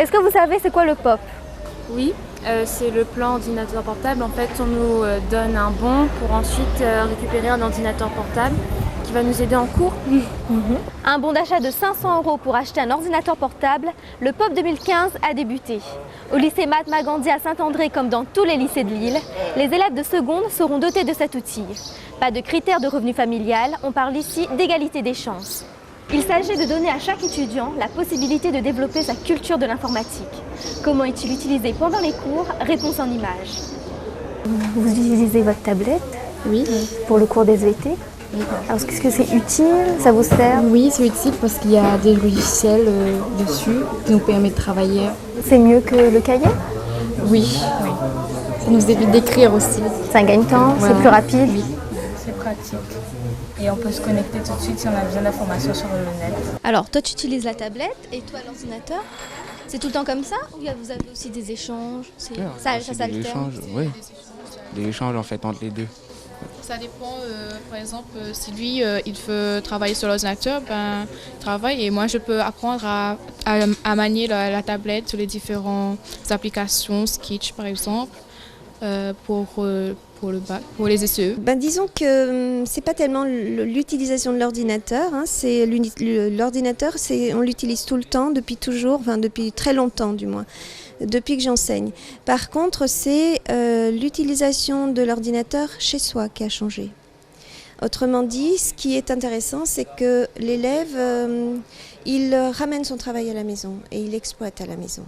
Est-ce que vous savez c'est quoi le POP? Oui, c'est le plan ordinateur portable. En fait, on nous donne un bon pour ensuite récupérer un ordinateur portable qui va nous aider en cours. Un bon d'achat de 500 € pour acheter un ordinateur portable, le POP 2015 a débuté. Au lycée Mahatma Gandhi à Saint-André, comme dans tous les lycées de Lille, les élèves de seconde seront dotés de cet outil. Pas de critères de revenu familial, on parle ici d'égalité des chances. Il s'agit de donner à chaque étudiant la possibilité de développer sa culture de l'informatique. Comment est-il utilisé pendant les cours? Réponse en images. Vous utilisez votre tablette? Oui. Pour le cours d'SVT? Alors, est-ce que c'est utile? Ça vous sert? Oui, c'est utile parce qu'il y a des logiciels dessus qui nous permettent de travailler. C'est mieux que le cahier? Oui. Ça nous évite d'écrire aussi. C'est un gagne-temps? Voilà. C'est plus rapide? Oui. C'est pratique. Et on peut se connecter tout de suite si on a besoin d'informations sur le net. Alors, toi, tu utilises la tablette et toi, l'ordinateur? C'est tout le temps comme ça? Ou vous avez aussi des échanges? Ça s'alterne? Oui, des échanges en fait entre les deux. Ça dépend, par exemple, si lui, il veut travailler sur l'ordinateur, ben, il travaille et moi, je peux apprendre à manier la tablette sur les différentes applications, Sketch par exemple, pour le bac, pour les SE. Ben, disons que c'est pas tellement l'utilisation de l'ordinateur, hein, l'ordinateur, on l'utilise tout le temps, depuis toujours, enfin depuis très longtemps du moins. Depuis que j'enseigne. Par contre, c'est l'utilisation de l'ordinateur chez soi qui a changé. Autrement dit, ce qui est intéressant, c'est que l'élève, il ramène son travail à la maison et il l'exploite à la maison.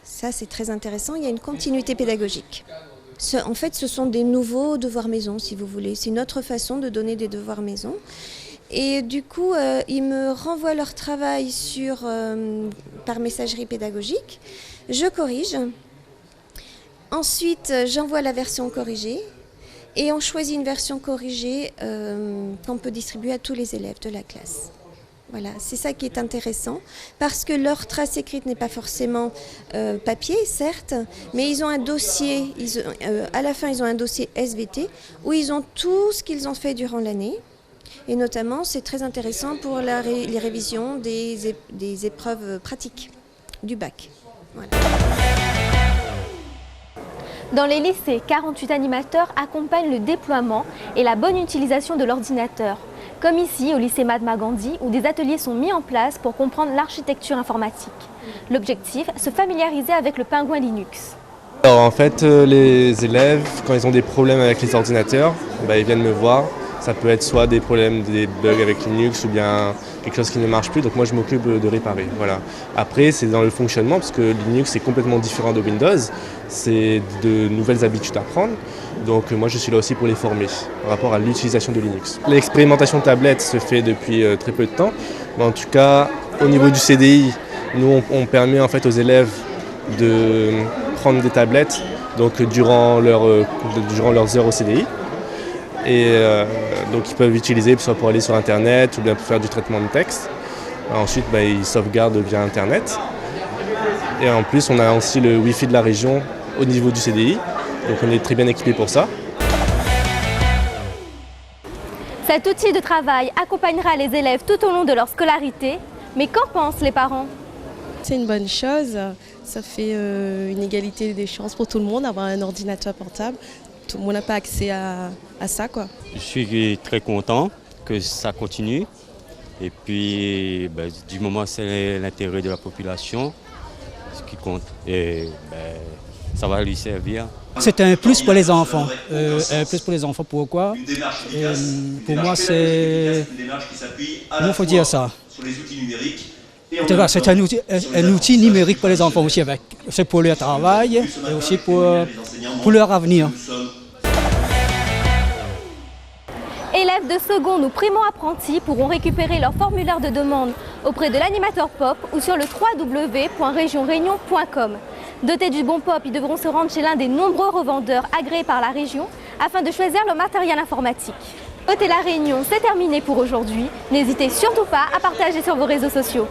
Ça, c'est très intéressant. Il y a une continuité pédagogique. En fait, ce sont des nouveaux devoirs maison, si vous voulez. C'est une autre façon de donner des devoirs maison. Et du coup, ils me renvoient leur travail par messagerie pédagogique. Je corrige. Ensuite, j'envoie la version corrigée. Et on choisit une version corrigée qu'on peut distribuer à tous les élèves de la classe. Voilà, c'est ça qui est intéressant, parce que leur trace écrite n'est pas forcément papier, certes, mais ils ont un dossier, à la fin ils ont un dossier SVT, où ils ont tout ce qu'ils ont fait durant l'année. Et notamment, c'est très intéressant pour les révisions des épreuves pratiques du bac. Voilà. Dans les lycées, 48 animateurs accompagnent le déploiement et la bonne utilisation de l'ordinateur. Comme ici, au lycée Mahatma Gandhi, où des ateliers sont mis en place pour comprendre l'architecture informatique. L'objectif, se familiariser avec le pingouin Linux. Alors en fait, les élèves, quand ils ont des problèmes avec les ordinateurs, ils viennent me voir. Ça peut être soit des problèmes, des bugs avec Linux ou bien quelque chose qui ne marche plus, donc moi je m'occupe de réparer. Voilà. Après c'est dans le fonctionnement, parce que Linux est complètement différent de Windows, c'est de nouvelles habitudes à prendre, donc moi je suis là aussi pour les former par rapport à l'utilisation de Linux. L'expérimentation tablette se fait depuis très peu de temps, mais en tout cas au niveau du CDI, nous on permet en fait aux élèves de prendre des tablettes donc, durant leurs heures au CDI. Et donc ils peuvent l'utiliser soit pour aller sur internet ou bien pour faire du traitement de texte. Ensuite ils sauvegardent via internet. Et en plus on a aussi le Wi-Fi de la région au niveau du CDI, donc on est très bien équipé pour ça. Cet outil de travail accompagnera les élèves tout au long de leur scolarité, mais qu'en pensent les parents? C'est une bonne chose, ça fait une égalité des chances pour tout le monde, avoir un ordinateur portable. Tout le monde n'a pas accès à ça, quoi. Je suis très content que ça continue. Et puis, du moment c'est l'intérêt de la population, ce qui compte. Et ça va lui servir. C'est un plus pour les enfants. Un plus pour les enfants, pourquoi? Pour moi, c'est... Comment faut dire ça? C'est un outil numérique pour les enfants aussi. C'est pour leur travail et aussi pour leur avenir. Élèves de seconde ou primo-apprentis pourront récupérer leur formulaire de demande auprès de l'animateur POP ou sur le www.regionreunion.com. Dotés du bon POP, ils devront se rendre chez l'un des nombreux revendeurs agréés par la région afin de choisir leur matériel informatique. Côté La Réunion, c'est terminé pour aujourd'hui. N'hésitez surtout pas à partager sur vos réseaux sociaux.